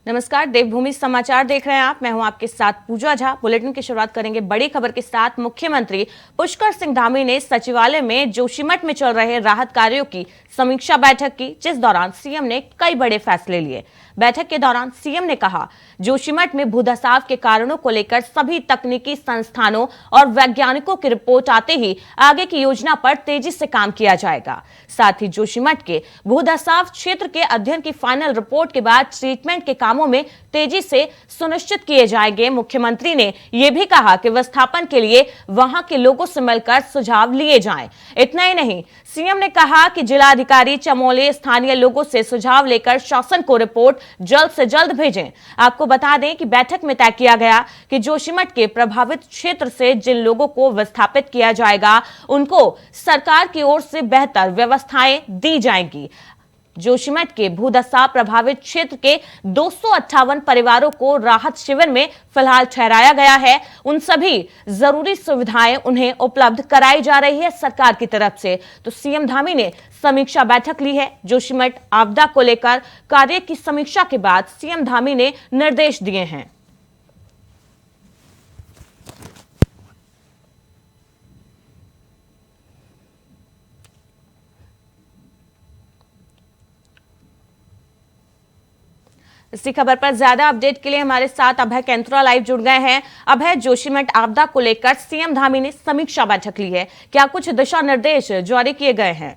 नमस्कार, देवभूमि समाचार देख रहे हैं आप। मैं हूं आपके साथ पूजा झा। बुलेटिन की शुरुआत करेंगे बड़ी खबर के साथ। मुख्यमंत्री पुष्कर सिंह धामी ने सचिवालय में जोशीमठ में चल रहे राहत कार्यों की समीक्षा बैठक की, जिस दौरान सीएम ने कई बड़े फैसले लिए। बैठक के दौरान सीएम ने कहा, जोशीमठ में भूधसाव के कारणों को लेकर सभी तकनीकी संस्थानों और वैज्ञानिकों की रिपोर्ट आते ही आगे की योजना पर तेजी से काम किया जाएगा। साथ ही जोशीमठ के भूधसाव क्षेत्र के अध्ययन की फाइनल रिपोर्ट के बाद ट्रीटमेंट के कामों में तेजी से सुनिश्चित किए जाएंगे। मुख्यमंत्री ने यह भी कहा कि विस्थापन के लिए वहां के लोगों से मिलकर सुझाव लिए जाएं। इतना ही नहीं, सीएम ने कहा कि जिलाधिकारी चमोली स्थानीय लोगों से सुझाव लेकर शासन को रिपोर्ट जल्द से जल्द भेजें। आपको बता दें कि बैठक में तय किया गया कि जोशीमठ के प्रभावित क्षेत्र से जिन लोगों को विस्थापित किया जाएगा, उनको सरकार की ओर से बेहतर व्यवस्थाएं दी जाएंगी। जोशीमठ के भूधसाव प्रभावित क्षेत्र के 258 परिवारों को राहत शिविर में फिलहाल ठहराया गया है। उन सभी जरूरी सुविधाएं उन्हें उपलब्ध कराई जा रही है सरकार की तरफ से। तो सीएम धामी ने समीक्षा बैठक ली है। जोशीमठ आपदा को लेकर कार्य की समीक्षा के बाद सीएम धामी ने निर्देश दिए हैं। इसी खबर पर ज्यादा अपडेट के लिए हमारे साथ अभय कैंत्रा लाइव जुड़ गए हैं। अभय, जोशीमठ आपदा को लेकर सीएम धामी ने समीक्षा बैठक ली है, क्या कुछ दिशा निर्देश जारी किए गए हैं?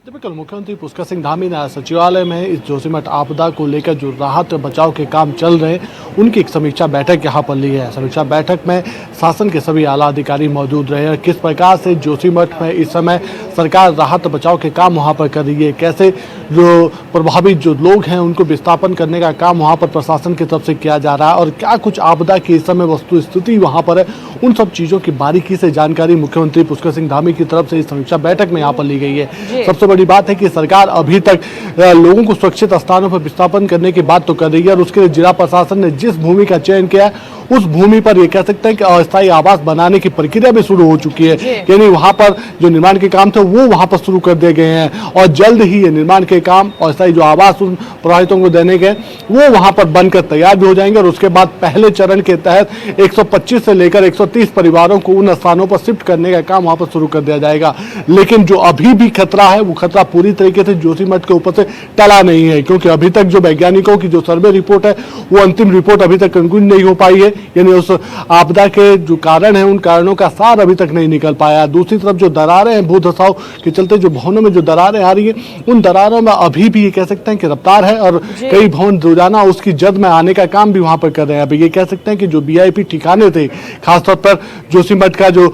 बिल्कुल, मुख्यमंत्री पुष्कर सिंह धामी ने सचिवालय में इस जोशीमठ आपदा को लेकर जो राहत बचाव के काम चल रहे हैं उनकी एक समीक्षा बैठक यहां पर ली है। समीक्षा बैठक में शासन के सभी आला अधिकारी मौजूद रहे हैं। किस प्रकार से जोशीमठ में इस समय सरकार राहत बचाव के काम वहां पर कर रही है, कैसे जो प्रभावित जो लोग हैं उनको विस्थापन करने का काम वहां पर प्रशासन की तरफ से किया जा रहा है और क्या कुछ आपदा की इस समय वस्तु स्थिति वहां पर है, उन सब चीजों की बारीकी से जानकारी मुख्यमंत्री पुष्कर सिंह धामी की तरफ से इस समीक्षा बैठक में यहाँ पर ली गई है। सबसे बड़ी बात है कि सरकार अभी तक लोगों को सुरक्षित स्थानों पर विस्थापन करने की बात तो कर रही है और उसके लिए जिला प्रशासन ने जिस भूमि का चयन किया है उस भूमि पर ये कह सकते हैं कि अस्थायी आवास बनाने की प्रक्रिया भी शुरू हो चुकी है। यानी वहां पर जो निर्माण के काम थे वो वहां पर शुरू कर दिए गए हैं और जल्द ही ये निर्माण के काम और अस्थायी जो आवास उन प्रभावितों को देने के वो वहां पर बनकर तैयार भी हो जाएंगे और उसके बाद पहले चरण के तहत 125 से लेकर 130 परिवारों को उन स्थानों पर शिफ्ट करने का काम वहां पर शुरू कर दिया जाएगा। लेकिन जो अभी भी खतरा है वो खतरा पूरी तरीके से जोशीमठ के ऊपर से टला नहीं है, क्योंकि अभी तक जो वैज्ञानिकों की जो सर्वे रिपोर्ट है वो अंतिम रिपोर्ट अभी तक कंक्लूड नहीं हो पाई है। यानी उस आपदा के जो कारण है उन कारणों का सार अभी तक नहीं निकल पाया। दूसरी तरफ जो दरारें हैं भूधसाव के चलते जो भवनों में जो दरारें आ रही है उन दरारों में अभी भी ये कह सकते हैं कि रफ्तार है और कई भवन रोजाना उसकी जद में आने का काम भी वहां पर कर रहे हैं। अभी ये कह सकते हैं कि जो वीआईपी ठिकाने थे, खासतौर पर जोशीमठ का जो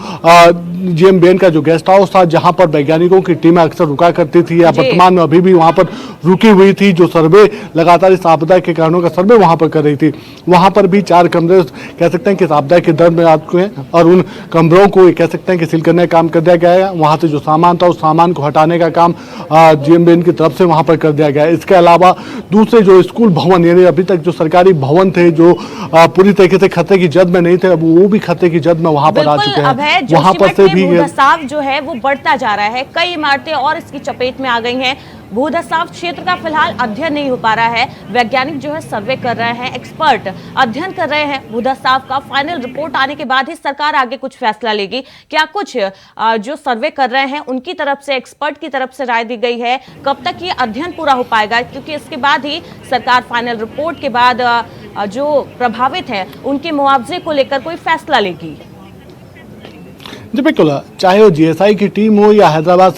GMBN का जो गेस्ट हाउस था जहां पर वैज्ञानिकों की टीमें अक्सर रुका करती थी या वर्तमान में अभी भी वहां पर रुकी हुई थी, जो सर्वे लगातार इस आपदा के कारणों का सर्वे वहां पर कर रही थी, वहां पर भी 4 कमरे कह सकते हैं कि इस आपदा के दर में आ चुके हैं और उन कमरों को कह सकते हैं कि सील करने का काम कर दिया गया है। वहां से जो सामान था उस सामान को हटाने का काम GMBN की तरफ से वहां पर कर दिया गया है। इसके अलावा दूसरे जो स्कूल भवन यानी अभी तक जो सरकारी भवन थे जो पूरी तरीके से खतरे की जद में नहीं थे, अब वो भी खतरे की जद में वहां पर आ चुके हैं। वहां पर से भी भूधसाव जो है वो बढ़ता जा रहा है, कई इमारतें और इसकी चपेट में आ गई हैं। भूधसाव क्षेत्र का फिलहाल अध्ययन नहीं हो पा रहा है। वैज्ञानिक जो है सर्वे कर रहे हैं, एक्सपर्ट अध्ययन कर रहे हैं। भूधसाव का फाइनल रिपोर्ट आने के बाद ही सरकार आगे कुछ फैसला लेगी। क्या कुछ जो सर्वे कर रहे हैं उनकी तरफ से, एक्सपर्ट की तरफ से राय दी गई है, कब तक ये अध्ययन पूरा हो पाएगा, क्योंकि इसके बाद ही सरकार फाइनल रिपोर्ट के बाद जो प्रभावित है उनके मुआवजे को लेकर कोई फैसला लेगी। जी बिल्कुल, चाहे वो GSI की टीम हो या हैदराबाद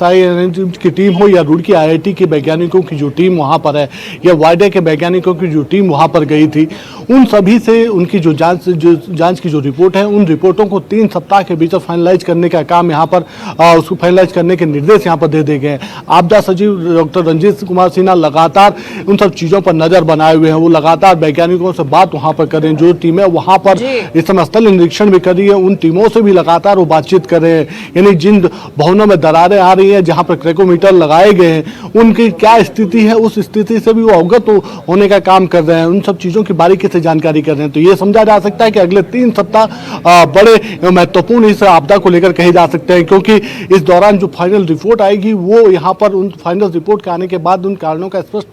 की टीम हो या रुड़की IIT के वैज्ञानिकों की जो टीम वहां पर है या वायडा के वैज्ञानिकों की जो टीम वहां पर गई थी, उन सभी से उनकी जो जांच की जो रिपोर्ट है उन रिपोर्टों को 3 सप्ताह के भीतर फाइनलाइज करने का काम यहाँ पर उसको फाइनलाइज करने के निर्देश यहाँ पर दे दिए गए हैं। आपदा सचिव डॉक्टर रंजीत कुमार सिन्हा लगातार उन सब चीज़ों पर नजर बनाए हुए हैं। वो लगातार वैज्ञानिकों से बात वहाँ पर कर रहे हैं। जो टीमें वहाँ पर इस समय स्थल निरीक्षण भी कर रही है उन टीमों से भी लगातार वो बातचीत इंगित कर रहे हैं। यानी जिन भवनों में दरारें आ रही हैं, जहां पर क्रेकोमीटर लगाए गए हैं, उनकी क्या स्थिति है, उस स्थिति से भी वो अवगत होने का काम कर रहे हैं, उन सब चीजों की बारीकी से जानकारी कर रहे हैं। तो ये समझा जा सकता है कि अगले 3 सप्ताह बड़े महत्वपूर्ण इस आपदा को लेकर कहे जा सकते हैं, क्योंकि इस दौरान जो फाइनल रिपोर्ट आएगी वो यहाँ पर उन फाइनल रिपोर्ट के आने के बाद उन कारणों का स्पष्ट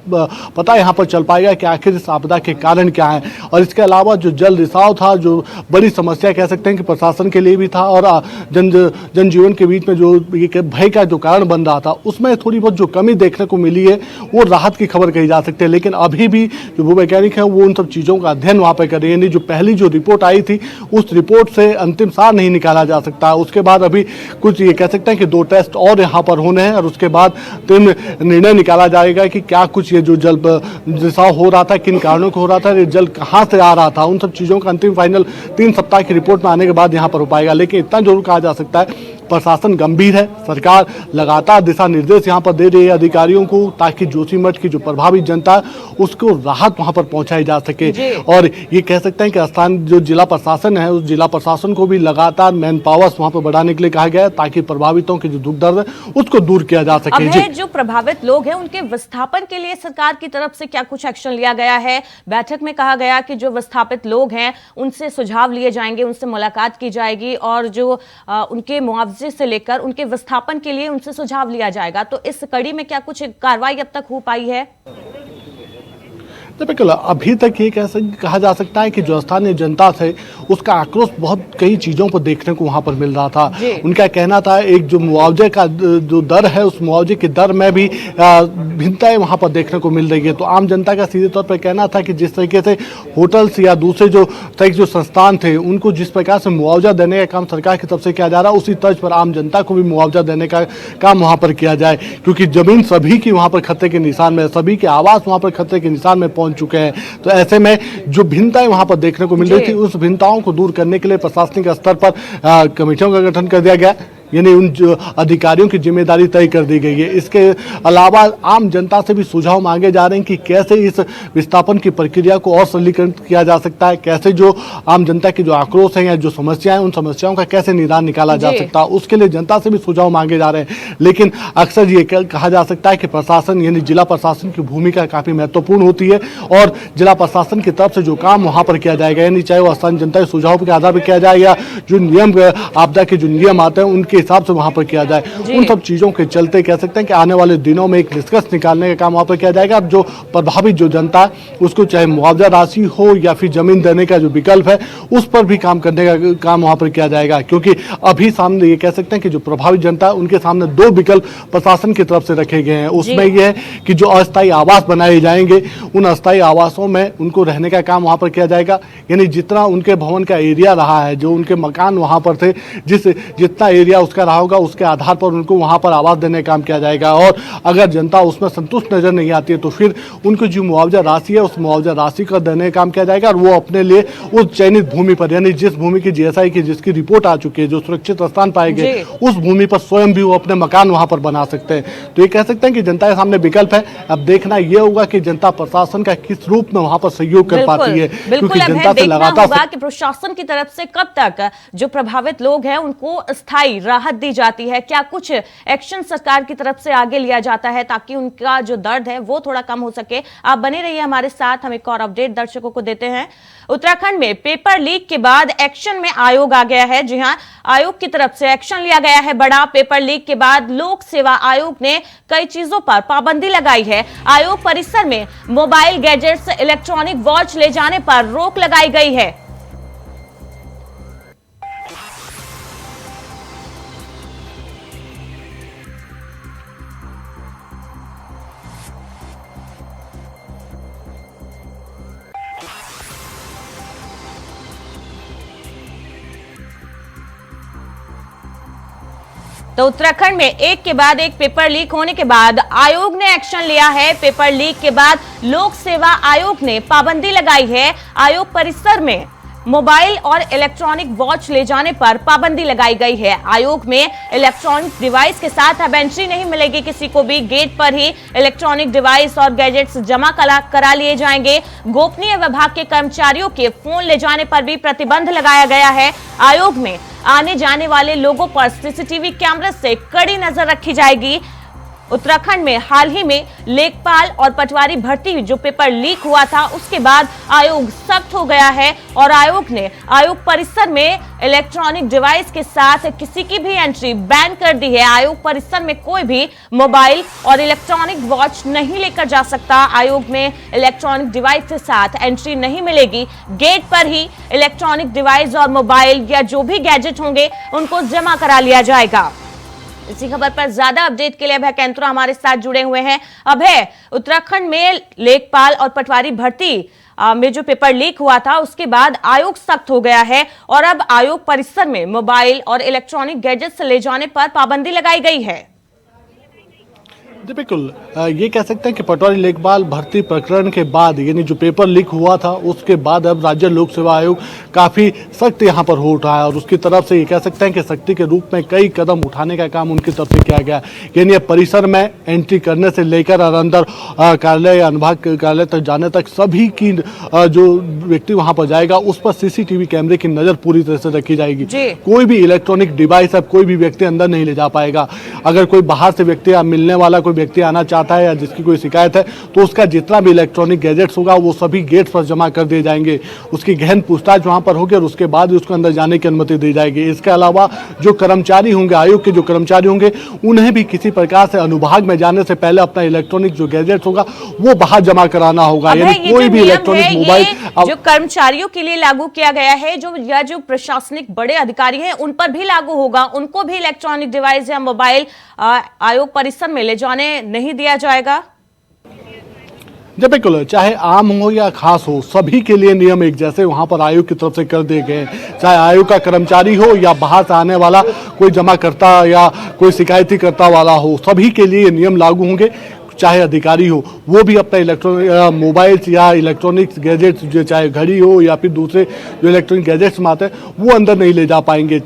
पता यहाँ पर चल पाएगा कि आखिर इस आपदा के कारण क्या है। और इसके अलावा जो जल रिसाव था, जो बड़ी समस्या कह सकते हैं कि प्रशासन के लिए भी था और जनजीवन के बीच में जो ये भय का जो कारण बन रहा था, उसमें थोड़ी बहुत जो कमी देखने को मिली है वो राहत की खबर कही जा सकती है। लेकिन अभी भी जो भूवैज्ञानिक है वो उन सब चीज़ों का अध्ययन वहाँ पर कर रहे हैं। जो पहली जो रिपोर्ट आई थी उस रिपोर्ट से अंतिम सार नहीं निकाला जा सकता। उसके बाद अभी कुछ ये कह सकते हैं कि 2 टेस्ट और यहाँ पर होने हैं और उसके बाद निर्णय निकाला जाएगा कि क्या कुछ ये जो जल रिसाव हो रहा था, किन कारणों को हो रहा था, ये जल कहाँ से आ रहा था, उन सब चीज़ों का अंतिम फाइनल 3 सप्ताह की रिपोर्ट में आने के बाद यहाँ पर हो पाएगा। लेकिन इतना जरूर कहा जा सकता है प्रशासन गंभीर है, सरकार लगातार दिशा निर्देश यहाँ पर दे रही है अधिकारियों को, ताकि जोशीमठ की जो प्रभावित जनता है उसको राहत वहाँ पर पहुँचाई जा सके। और ये कह सकते हैं कि स्थान जो जिला प्रशासन है, उस जिला प्रशासन को भी लगातार मैन पावर्स वहाँ पर बढ़ाने के लिए कहा गया है, ताकि प्रभावितों की जो दुख दर्द है उसको दूर किया जा सके। जो प्रभावित लोग हैं उनके विस्थापन के लिए सरकार की तरफ से क्या कुछ एक्शन लिया गया है? बैठक में कहा गया कि जो विस्थापित लोग हैं उनसे सुझाव लिए जाएंगे, उनसे मुलाकात की जाएगी और जो उनके मुआवजे से लेकर उनके विस्थापन के लिए उनसे सुझाव लिया जाएगा। तो इस कड़ी में क्या कुछ कार्रवाई अब तक हो पाई है? बिल्कुल, अभी तक ये कहा जा सकता है कि जो स्थानीय जनता थे उसका आक्रोश बहुत कई चीज़ों पर देखने को वहाँ पर मिल रहा था। उनका कहना था एक जो मुआवजे का जो दर है, उस मुआवजे की दर में भी भिन्नताएं वहाँ पर देखने को मिल रही है। तो आम जनता का सीधे तौर पर कहना था कि जिस तरीके से होटल्स या दूसरे जो संस्थान थे उनको जिस प्रकार से मुआवजा देने का काम सरकार की तरफ से किया जा रहा है, उसी तर्ज पर आम जनता को भी मुआवजा देने का काम वहाँ पर किया जाए, क्योंकि जमीन सभी की वहाँ पर खतरे के निशान में, सभी के आवास वहाँ पर खतरे के निशान में पहुँच चुके हैं। तो ऐसे में जो भिन्नताएं वहां पर देखने को मिल रही थी, उस भिन्नताओं को दूर करने के लिए प्रशासनिक स्तर पर कमेटियों का गठन कर दिया गया, यानी उन जो अधिकारियों की जिम्मेदारी तय कर दी गई है। इसके अलावा आम जनता से भी सुझाव मांगे जा रहे हैं कि कैसे इस विस्थापन की प्रक्रिया को और सरलीकरण किया जा सकता है, कैसे जो आम जनता की जो आक्रोश है या जो समस्याएं, उन समस्याओं का कैसे निदान निकाला जा सकता है, उसके लिए जनता से भी सुझाव मांगे जा रहे हैं। लेकिन अक्सर ये कहा जा सकता है कि प्रशासन यानी जिला प्रशासन की भूमिका काफी महत्वपूर्ण होती है और जिला प्रशासन की तरफ से जो काम वहां पर किया जाएगा, यानी चाहे वो स्थानीय जनता के सुझाव के आधार पर किया जाए या जो नियम आपदा के जो नियम आते हैं उनके हिसाब से वहां पर किया जाए, उन सब चीजों के चलते कह सकते हैं कि आने वाले दिनों में एक निष्कर्ष निकालने का काम वहां पर किया जाएगा। जो प्रभावित जो जनता है उसको चाहे मुआवजा राशि हो या फिर जमीन देने का जो विकल्प है उस पर भी काम करने का काम वहां पर किया जाएगा, क्योंकि अभी सामने ये कह सकते हैं कि जो प्रभावित जनता है उनके सामने 2 विकल्प प्रशासन की तरफ से रखे गए हैं। उसमें यह है कि जो अस्थायी आवास बनाए जाएंगे, उन अस्थायी आवासों में उनको रहने का काम वहां पर किया जाएगा, यानी जितना उनके भवन का एरिया रहा है, जो उनके मकान वहां पर थे, जितना एरिया उसका रहा होगा उसके आधार पर उनको वहां पर आवास देने का काम किया जाएगा। और अगर जनता उसमें संतुष्ट नजर नहीं आती है तो फिर उनको जो मुआवजा राशि है उस मुआवजा राशि का देने का काम किया जाएगा और वो अपने लिए उस चयनित भूमि पर, यानी जिस भूमि की जीएसआई की जिसकी रिपोर्ट आ चुकी है, जो सुरक्षित स्थान पाएंगे, उस भूमि पर स्वयं भी वो अपने मकान वहां पर बना सकते हैं। तो ये कह सकते हैं कि जनता के सामने विकल्प है। अब देखना यह होगा कि जनता प्रशासन का किस रूप में वहां पर सहयोग कर पाती है, क्योंकि जनता से लगातार कि प्रशासन की तरफ से कब तक जो प्रभावित लोग हैं उनको स्थायी राहत दी जाती है, क्या कुछ एक्शन सरकार की तरफ से आगे लिया जाता है ताकि उनका जो दर्द है वो थोड़ा कम हो सके। आप बने रहिए हमारे साथ, हम एक और अपडेट दर्शकों को देते हैं। उत्तराखंड में पेपर लीक के बाद एक्शन में आयोग आ गया है। जी हां, आयोग की तरफ से एक्शन लिया गया है बड़ा। पेपर लीक के बाद लोक सेवा आयोग ने कई चीजों पर पाबंदी लगाई है। आयोग परिसर में मोबाइल गैजेट्स, इलेक्ट्रॉनिक वॉच ले जाने पर रोक लगाई गई है। तो उत्तराखंड में एक के बाद एक पेपर लीक होने के बाद आयोग ने एक्शन लिया है। पेपर लीक के बाद लोक सेवा आयोग ने पाबंदी लगाई है। आयोग परिसर में मोबाइल और इलेक्ट्रॉनिक वॉच ले जाने पर पाबंदी लगाई गई है। आयोग में इलेक्ट्रॉनिक डिवाइस के साथ अब एंट्री नहीं मिलेगी किसी को भी। गेट पर ही इलेक्ट्रॉनिक डिवाइस और गैजेट्स जमा करा लिए जाएंगे। गोपनीय विभाग के कर्मचारियों के फोन ले जाने पर भी प्रतिबंध लगाया गया है। आयोग में आने जाने वाले लोगों पर सीसीटीवी कैमरे से कड़ी नजर रखी जाएगी। उत्तराखंड में हाल ही में लेखपाल और पटवारी भर्ती जो पेपर लीक हुआ था, उसके बाद आयोग सख्त हो गया है और आयोग ने आयोग परिसर में इलेक्ट्रॉनिक डिवाइस के साथ किसी की भी एंट्री बैन कर दी है। आयोग परिसर में कोई भी मोबाइल और इलेक्ट्रॉनिक वॉच नहीं लेकर जा सकता। आयोग में इलेक्ट्रॉनिक डिवाइस के साथ एंट्री नहीं मिलेगी। गेट पर ही इलेक्ट्रॉनिक डिवाइस और मोबाइल या जो भी गैजेट होंगे उनको जमा करा लिया जाएगा। इसी खबर पर ज्यादा अपडेट के लिए अभय कैंत्रा हमारे साथ जुड़े हुए हैं। अभय, उत्तराखंड में लेखपाल और पटवारी भर्ती में जो पेपर लीक हुआ था, उसके बाद आयोग सख्त हो गया है और अब आयोग परिसर में मोबाइल और इलेक्ट्रॉनिक गैजेट्स ले जाने पर पाबंदी लगाई गई है। जी बिल्कुल, ये कह सकते हैं कि पटवारी लेखपाल भर्ती प्रकरण के बाद, यानी जो पेपर लीक हुआ था उसके बाद अब राज्य लोक सेवा आयोग काफ़ी सख्त यहाँ पर हो उठा है और उसकी तरफ से ये कह सकते हैं कि सख्ती के रूप में कई कदम उठाने का काम उनकी तरफ से किया गया। यानी अब परिसर में एंट्री करने से लेकर और अंदर कार्यालय या अनुभाग कार्यालय तक जाने तक सभी की जो व्यक्ति वहाँ पर जाएगा उस पर सीसीटीवी कैमरे की नज़र पूरी तरह से रखी जाएगी। कोई भी इलेक्ट्रॉनिक डिवाइस अब कोई भी व्यक्ति अंदर नहीं ले जा पाएगा। अगर कोई बाहर से व्यक्ति मिलने वाला कोई व्यक्ति आना चाहता है या जिसकी कोई शिकायत है तो उसका जितना भी इलेक्ट्रॉनिक गैजेट्स होगा वो सभी गेट्स पर जमा कर दिए जाएंगे। उसकी गहन पूछताछ वहां पर होगी और उसके बाद उसको अंदर जाने की अनुमति दी जाएगी। इसके अलावा जो कर्मचारी होंगे, आयोग के जो कर्मचारी होंगे, उन्हें भी किसी प्रकार से अनुभाग में जाने से पहले अपना इलेक्ट्रॉनिक जो गैजेट्स होगा वो बाहर जमा कराना होगा। यानी कोई भी इलेक्ट्रॉनिक मोबाइल जो कर्मचारियों के लिए लागू किया गया है, जो प्रशासनिक बड़े अधिकारी हैं उन पर भी लागू होगा। उनको भी इलेक्ट्रॉनिक डिवाइस या मोबाइल आयोग परिसर में ले जाने नहीं दिया जाएगा। जब बिल्कुल, चाहे आम हो या खास हो, सभी के लिए नियम एक जैसे वहां पर आयोग की तरफ से कर दिए गए। चाहे आयोग का कर्मचारी हो या बाहर से आने वाला कोई जमा करता या कोई शिकायती करता वाला हो, सभी के लिए ये नियम लागू होंगे। चाहे अधिकारी हो, वो भी अपना इलेक्ट्रॉनिक मोबाइल्स या इलेक्ट्रॉनिक्स गैजेट्स, जो चाहे घड़ी हो या फिर दूसरे जो इलेक्ट्रॉनिक गैजेट्स में आते हैं, वो अंदर नहीं ले जा पाएंगे।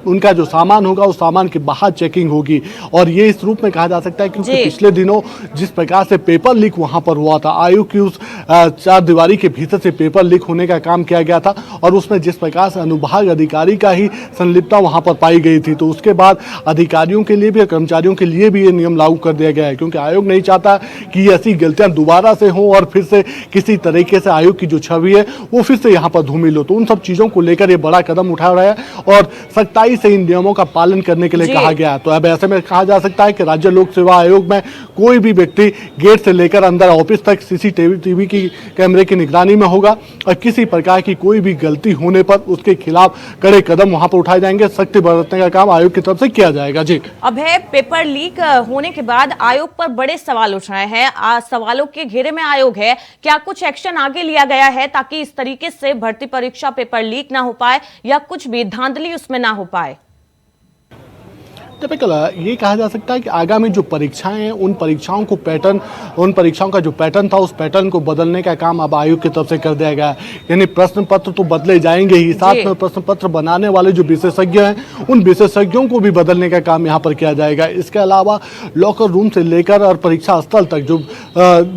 उनका जो सामान होगा उस सामान की बाहर चेकिंग होगी। और ये इस रूप में कहा जा सकता है क्योंकि पिछले दिनों जिस प्रकार से पेपर लीक वहां पर हुआ था, आयोग की उस चार दीवारी के भीतर से पेपर लीक होने का काम किया गया था और उसमें जिस प्रकार से अनुभाग अधिकारी का ही संलिप्तता वहां पर पाई गई थी, तो उसके बाद अधिकारियों के लिए भी और कर्मचारियों के लिए भी ये नियम लागू कर दिया गया है। क्योंकि आयोग नहीं चाहता कि ऐसी गलतियां दोबारा से हों और फिर से किसी तरीके से आयोग की जो छवि है वो फिर से यहाँ पर धूमिल हो। तो उन सब चीजों को लेकर ये बड़ा कदम उठा रहा है और सख्ताई से इन नियमों का पालन करने के लिए कहा गया है। तो अब ऐसे में कहा जा सकता है कि राज्य लोक सेवा आयोग में कोई भी व्यक्ति गेट से लेकर अंदर ऑफिस तक सीसीटीवी की कैमरे की निगरानी में होगा और किसी प्रकार की कोई भी गलती होने पर उसके खिलाफ कड़े कदम वहां पर उठाए जाएंगे। सख्ती बरतने का काम आयोग की तरफ से किया जाएगा। जी, अब है पेपर लीक होने के बाद आयोग पर बड़े सवाल उठ रहे हैं। सवालों के घेरे में आयोग है। क्या कुछ एक्शन आगे लिया गया है ताकि इस तरीके से भर्ती परीक्षा पेपर लीक ना हो पाए या कुछ भी धांधली उसमें ना हो पाए? टिपिकल ये कहा जा सकता है कि आगामी जो परीक्षाएं हैं उन परीक्षाओं का जो पैटर्न था उस पैटर्न को बदलने का काम अब आयोग की तरफ से कर दिया गया है। यानी प्रश्न पत्र तो बदले जाएंगे ही, साथ में प्रश्न पत्र बनाने वाले जो विशेषज्ञ हैं उन विशेषज्ञों को भी बदलने का काम यहाँ पर किया जाएगा। इसके अलावा लॉकर रूम से लेकर और परीक्षा स्थल तक जो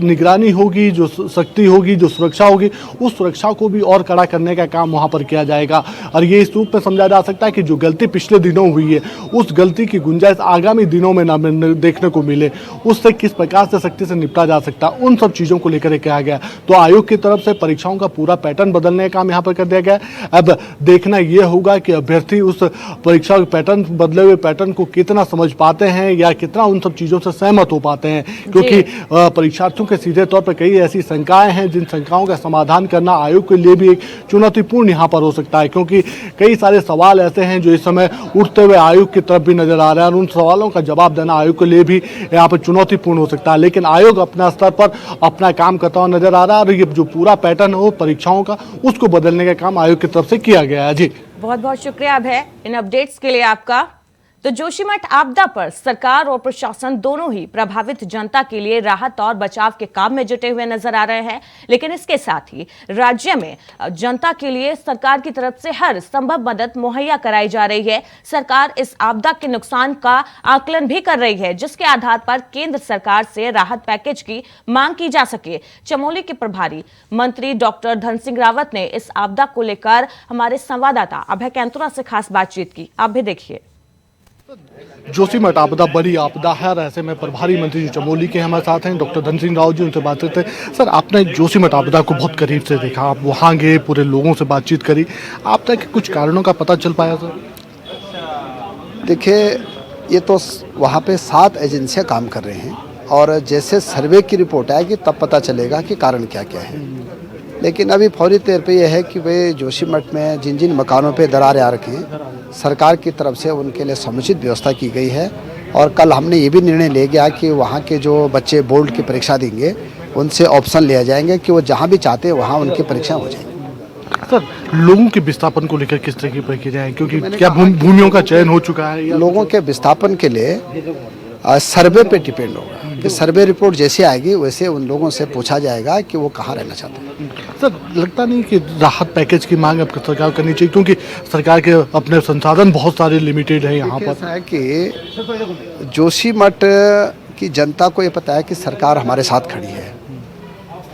निगरानी होगी, जो सख्ती होगी, जो सुरक्षा होगी, उस सुरक्षा को भी और कड़ा करने का काम वहाँ पर किया जाएगा। और ये इस रूप में समझा जा सकता है कि जो गलती पिछले दिनों हुई है उस गलती की गुंजाइश आगामी दिनों में ना देखने को मिले, उससे किस प्रकार से सख्ती से निपटा जा सकता, उन सब चीजों को लेकर कहा गया। तो आयोग की तरफ से परीक्षाओं का पूरा पैटर्न बदलने का काम यहाँ पर कर दिया गया। अब देखना यह होगा कि अभ्यर्थी उस परीक्षा पैटर्न, बदले हुए पैटर्न को कितना समझ पाते हैं या कितना उन सब चीजों से सहमत हो पाते हैं। क्योंकि परीक्षार्थियों के सीधे तौर पर कई ऐसी शंकाएं हैं जिन शंकाओं का समाधान करना आयोग के लिए भी एक चुनौतीपूर्ण यहाँ पर हो सकता है। क्योंकि कई सारे सवाल ऐसे हैं जो इस समय उठते हुए आयोग की तरफ भी नजर आ रहा है और उन सवालों का जवाब देना आयोग के लिए भी यहाँ पर चुनौतीपूर्ण हो सकता है। लेकिन आयोग अपने स्तर पर अपना काम करता हुआ नजर आ रहा है और ये जो पूरा पैटर्न हो परीक्षाओं का उसको बदलने का काम आयोग की तरफ से किया गया है। जी, बहुत बहुत शुक्रिया है इन अपडेट्स के लिए आपका। तो जोशीमठ आपदा पर सरकार और प्रशासन दोनों ही प्रभावित जनता के लिए राहत और बचाव के काम में जुटे हुए नजर आ रहे हैं। लेकिन इसके साथ ही राज्य में जनता के लिए सरकार की तरफ से हर संभव मदद मुहैया कराई जा रही है। सरकार इस आपदा के नुकसान का आकलन भी कर रही है, जिसके आधार पर केंद्र सरकार से राहत पैकेज की मांग की जा सके। चमोली के प्रभारी मंत्री डॉक्टर धन सिंह रावत ने इस आपदा को लेकर हमारे संवाददाता अभय कैंतुरा से खास बातचीत की। आप भी देखिए। जोशीमठ आपदा बड़ी आपदा है और ऐसे में प्रभारी मंत्री जो चमोली के हमारे साथ हैं डॉक्टर धन सिंह रावत जी, उनसे बात करते हैं। सर, आपने जोशीमठ आपदा को बहुत करीब से देखा, आप वहाँ गए, पूरे लोगों से बातचीत करी, आपदा के कुछ कारणों का पता चल पाया सर? देखिए, ये तो वहाँ पे 7 एजेंसियाँ काम कर रहे हैं और जैसे सर्वे की रिपोर्ट आएगी तब पता चलेगा कि कारण क्या क्या है। लेकिन अभी फौरी तौर पे यह है कि वे जोशीमठ में जिन जिन मकानों पे दरारें आ रखी हैं, सरकार की तरफ से उनके लिए समुचित व्यवस्था की गई है। और कल हमने ये भी निर्णय ले गया कि वहाँ के जो बच्चे बोर्ड की परीक्षा देंगे उनसे ऑप्शन लिया जाएंगे कि वो जहाँ भी चाहते हैं वहाँ उनकी परीक्षा हो जाएगी। सर, लोगों के विस्थापन को लेकर किस तरह की प्रक्रिया है, क्योंकि क्या भूमियों का चयन हो चुका है? लोगों के विस्थापन के लिए सर्वे पे डिपेंड होगा कि सर्वे रिपोर्ट जैसे आएगी वैसे उन लोगों से पूछा जाएगा कि वो कहाँ रहना चाहते हैं। सर, लगता नहीं कि राहत पैकेज की मांग अब सरकार करनी चाहिए, क्योंकि सरकार के अपने संसाधन बहुत सारे लिमिटेड है यहाँ पर? ऐसा है कि जोशीमठ की जनता को ये पता है कि सरकार हमारे साथ खड़ी है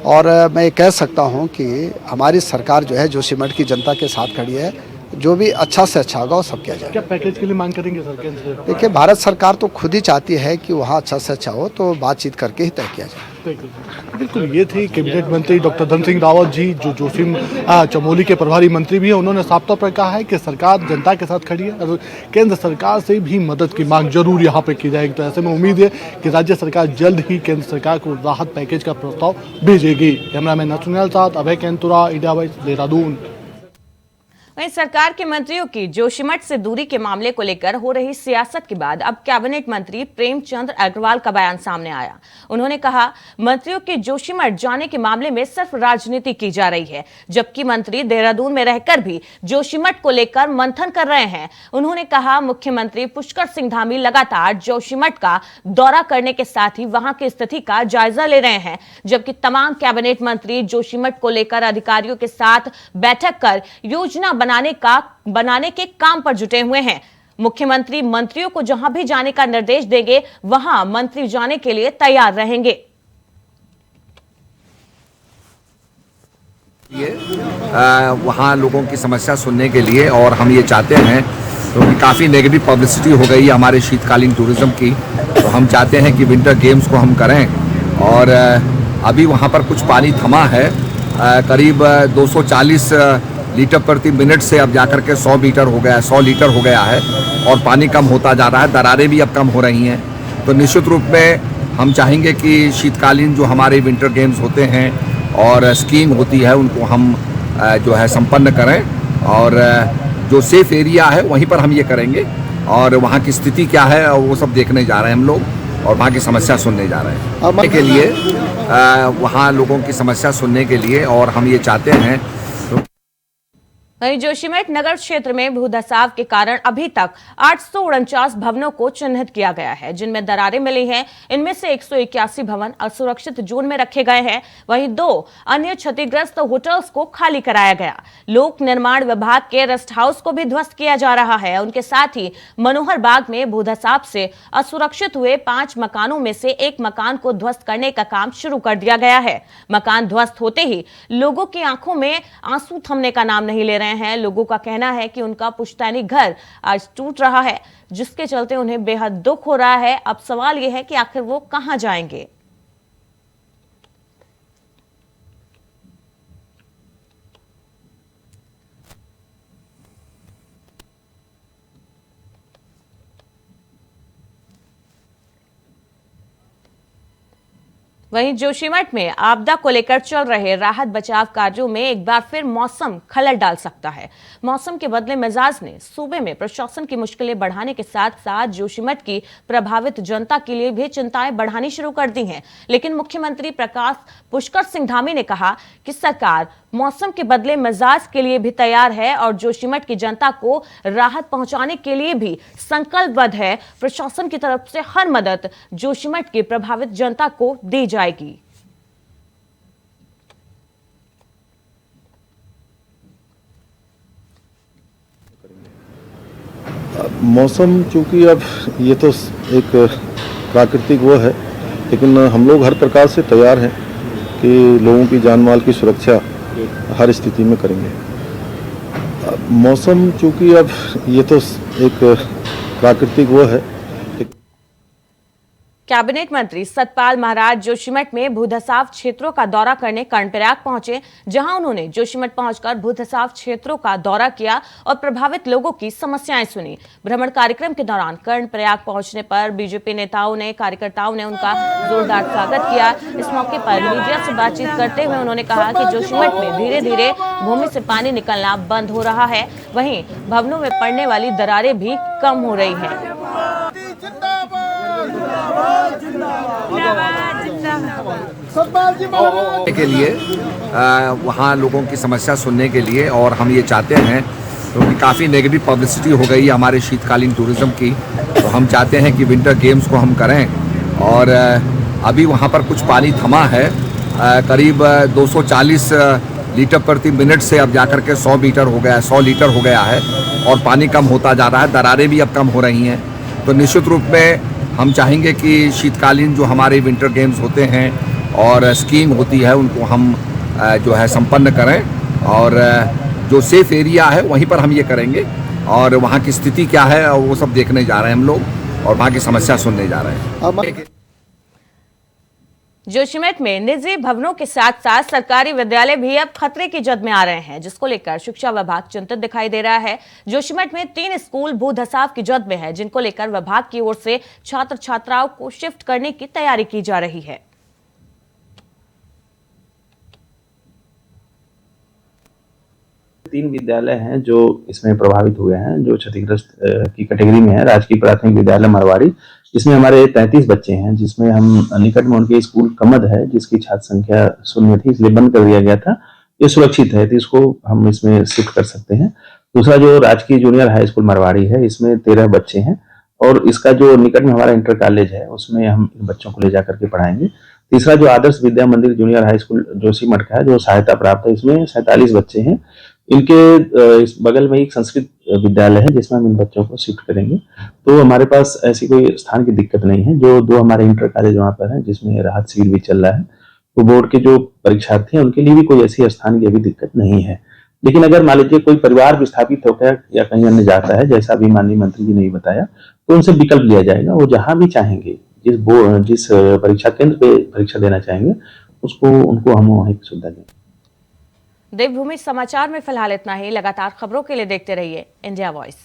और मैं ये कह सकता हूँ कि हमारी सरकार जो है जोशीमठ की जनता के साथ खड़ी है। जो भी अच्छा से अच्छा होगा वो सब किया जाएगा। क्या पैकेज के लिए मांग करेंगे सर केंद्र से? देखिए, भारत सरकार तो खुद ही चाहती है कि वहाँ अच्छा से अच्छा हो, तो बातचीत करके ही तय किया जाए। बिल्कुल, ये थी कैबिनेट मंत्री डॉक्टर धन सिंह रावत जी, जो चमोली के प्रभारी मंत्री भी हैं। उन्होंने साफ तौर पर कहा है कि सरकार जनता के साथ खड़ी है और केंद्र सरकार से भी मदद की मांग जरूर यहाँ पे की जाएगी। तो ऐसे में उम्मीद है कि राज्य सरकार जल्द ही केंद्र सरकार को राहत पैकेज का प्रस्ताव भेजेगी। कैमरामैन नसरुल साथ अभय कैंतुरा, इंडिया वाइज, देहरादून। वहीं सरकार के मंत्रियों की जोशीमठ से दूरी के मामले को लेकर हो रही सियासत के बाद अब कैबिनेट मंत्री प्रेमचंद अग्रवाल का बयान सामने आया। उन्होंने कहा, मंत्रियों के जोशीमठ जाने के मामले में सिर्फ राजनीति की जा रही है, जबकि मंत्री देहरादून में रहकर भी जोशीमठ को लेकर मंथन कर रहे हैं। उन्होंने कहा, मुख्यमंत्री पुष्कर सिंह धामी लगातार जोशीमठ का दौरा करने के साथ ही वहां की स्थिति का जायजा ले रहे हैं, जबकि तमाम कैबिनेट मंत्री जोशीमठ को लेकर अधिकारियों के साथ बैठक कर योजना बनाने के काम पर जुटे हुए हैं। मुख्यमंत्री मंत्रियों को जहां भी जाने का निर्देश देंगे वहां मंत्री जाने के लिए तैयार रहेंगे। वहाँ लोगों की समस्या सुनने के लिए, और हम ये चाहते हैं क्योंकि काफ़ी नेगेटिव पब्लिसिटी हो गई है हमारे शीतकालीन टूरिज्म की, तो हम चाहते हैं कि विंटर गेम्स को हम करें। और अभी वहाँ पर कुछ पानी थमा है, करीब 240 लीटर प्रति मिनट से अब जाकर के 100 लीटर हो गया है और पानी कम होता जा रहा है, दरारें भी अब कम हो रही हैं। तो निश्चित रूप में हम चाहेंगे कि शीतकालीन जो हमारे विंटर गेम्स होते हैं और स्कीइंग होती है उनको हम जो है संपन्न करें और जो सेफ एरिया है वहीं पर हम ये करेंगे। और वहाँ की स्थिति क्या है वो सब देखने जा रहे हैं हम लोग और वहाँ की समस्या सुनने जा रहे हैं के लिए, वहाँ लोगों की समस्या सुनने के लिए। और हम ये चाहते हैं वहीं जोशीमठ नगर क्षेत्र में भूधसाव के कारण अभी तक 849 भवनों को चिन्हित किया गया है, जिनमें दरारें मिली हैं। इनमें से 181 भवन असुरक्षित जोन में रखे गए हैं। वहीं 2 अन्य क्षतिग्रस्त होटल्स को खाली कराया गया। लोक निर्माण विभाग के रेस्ट हाउस को भी ध्वस्त किया जा रहा है। उनके साथ ही मनोहर बाग में भूधसाव से असुरक्षित हुए 5 मकानों में से 1 मकान को ध्वस्त करने का काम शुरू कर दिया गया है। मकान ध्वस्त होते ही लोगों की आंखों में आंसू थमने का नाम नहीं ले रहे हैं। लोगों का कहना है कि उनका पुश्तैनी घर आज टूट रहा है, जिसके चलते उन्हें बेहद दुख हो रहा है। अब सवाल यह है कि आखिर वो कहां जाएंगे। वहीं जोशीमठ में आपदा को लेकर चल रहे राहत बचाव कार्यों में एक बार फिर मौसम खलल डाल सकता है। मौसम के बदले मिजाज ने सूबे में प्रशासन की मुश्किलें बढ़ाने के साथ साथ जोशीमठ की प्रभावित जनता के लिए भी चिंताएं बढ़ानी शुरू कर दी हैं। लेकिन मुख्यमंत्री पुष्कर सिंह धामी ने कहा कि सरकार मौसम के बदले मिजाज के लिए भी तैयार है और जोशीमठ की जनता को राहत पहुंचाने के लिए भी संकल्पबद्ध है। प्रशासन की तरफ से हर मदद जोशीमठ की प्रभावित जनता को दी जाएगी। मौसम चूँकि अब ये तो एक प्राकृतिक वो है, लेकिन हम लोग हर प्रकार से तैयार हैं कि लोगों की जान माल की सुरक्षा हर स्थिति में करेंगे। मौसम चूँकि अब ये तो एक प्राकृतिक वो है। कैबिनेट मंत्री सतपाल महाराज जोशीमठ में भूधसाव क्षेत्रों का दौरा करने कर्णप्रयाग पहुंचे, जहां उन्होंने जोशीमठ पहुंचकर भूधसाव क्षेत्रों का दौरा किया और प्रभावित लोगों की समस्याएं सुनी। भ्रमण कार्यक्रम के दौरान कर्णप्रयाग पहुंचने पर बीजेपी नेताओं ने कार्यकर्ताओं ने उनका जोरदार स्वागत किया। इस मौके पर मीडिया से बातचीत करते हुए उन्होंने कहा कि जोशीमठ में धीरे धीरे भूमि से पानी निकलना बंद हो रहा है, वहीं भवनों में पड़ने वाली दरारें भी कम हो रही है। के लिए वहाँ लोगों की समस्या सुनने के लिए, और हम ये चाहते हैं क्योंकि काफ़ी नेगेटिव पब्लिसिटी हो गई है हमारे शीतकालीन टूरिज्म की, तो हम चाहते हैं कि विंटर गेम्स को हम करें। और अभी वहाँ पर कुछ पानी थमा है, करीब 240 लीटर प्रति मिनट से अब जाकर के 100 लीटर हो गया है, 100 लीटर हो गया है और पानी कम होता जा रहा है, दरारें भी अब कम हो रही हैं। तो निश्चित रूप में हम चाहेंगे कि शीतकालीन जो हमारे विंटर गेम्स होते हैं और स्कीइंग होती है उनको हम जो है संपन्न करें, और जो सेफ एरिया है वहीं पर हम ये करेंगे। और वहाँ की स्थिति क्या है वो सब देखने जा रहे हैं हम लोग, और वहाँ की समस्या सुनने जा रहे हैं। जोशीमठ में निजी भवनों के साथ साथ सरकारी विद्यालय भी अब खतरे की जद में आ रहे हैं, जिसको लेकर शिक्षा विभाग चिंतित दिखाई दे रहा है। जोशीमठ में 3 स्कूल भूधसाव की जद में है, जिनको लेकर विभाग की ओर से छात्र छात्राओं को शिफ्ट करने की तैयारी की जा रही है। 3 विद्यालय हैं जो इसमें प्रभावित हुए हैं, जो क्षतिग्रस्त की कैटेगरी में है। राजकीय प्राथमिक विद्यालय मरवाड़ी, जिसमें हमारे 33 बच्चे हैं, जिसमें हम निकट में उनके स्कूल कमद है जिसकी छात्र संख्या शून्य थी, इसलिए बंद कर दिया गया था। ये सुरक्षित है तो इसको हम इसमें शिफ्ट कर सकते हैं। दूसरा जो राजकीय जूनियर हाई स्कूल मरवाड़ी है, इसमें 13 बच्चे हैं और इसका जो निकट में हमारा इंटर कॉलेज है उसमें हम इन बच्चों को ले जा करके पढ़ाएंगे। तीसरा जो आदर्श विद्या मंदिर जूनियर हाई स्कूल जोशीमठ का है, जो सहायता प्राप्त है, इसमें 47 बच्चे हैं। इनके इस बगल में एक संस्कृत विद्यालय है जिसमें हम इन बच्चों को शिफ्ट करेंगे। तो हमारे पास ऐसी कोई स्थान की दिक्कत नहीं है। जो 2 हमारे इंटर कॉलेज वहाँ पर है जिसमें राहत शिविर भी चल रहा है, तो बोर्ड के जो परीक्षार्थी हैं उनके लिए भी कोई ऐसी स्थान की अभी दिक्कत नहीं है। लेकिन अगर मान लीजिए कोई परिवार विस्थापित होकर या कहीं अन्य जाता है, जैसा अभी माननीय मंत्री जी ने बताया, तो उनसे विकल्प लिया जाएगा। वो जहाँ भी चाहेंगे, जिस परीक्षा केंद्र पे परीक्षा देना चाहेंगे उनको हम वहीं की सुविधा देंगे। देवभूमि समाचार में फिलहाल इतना ही। लगातार खबरों के लिए देखते रहिए इंडिया वॉइस।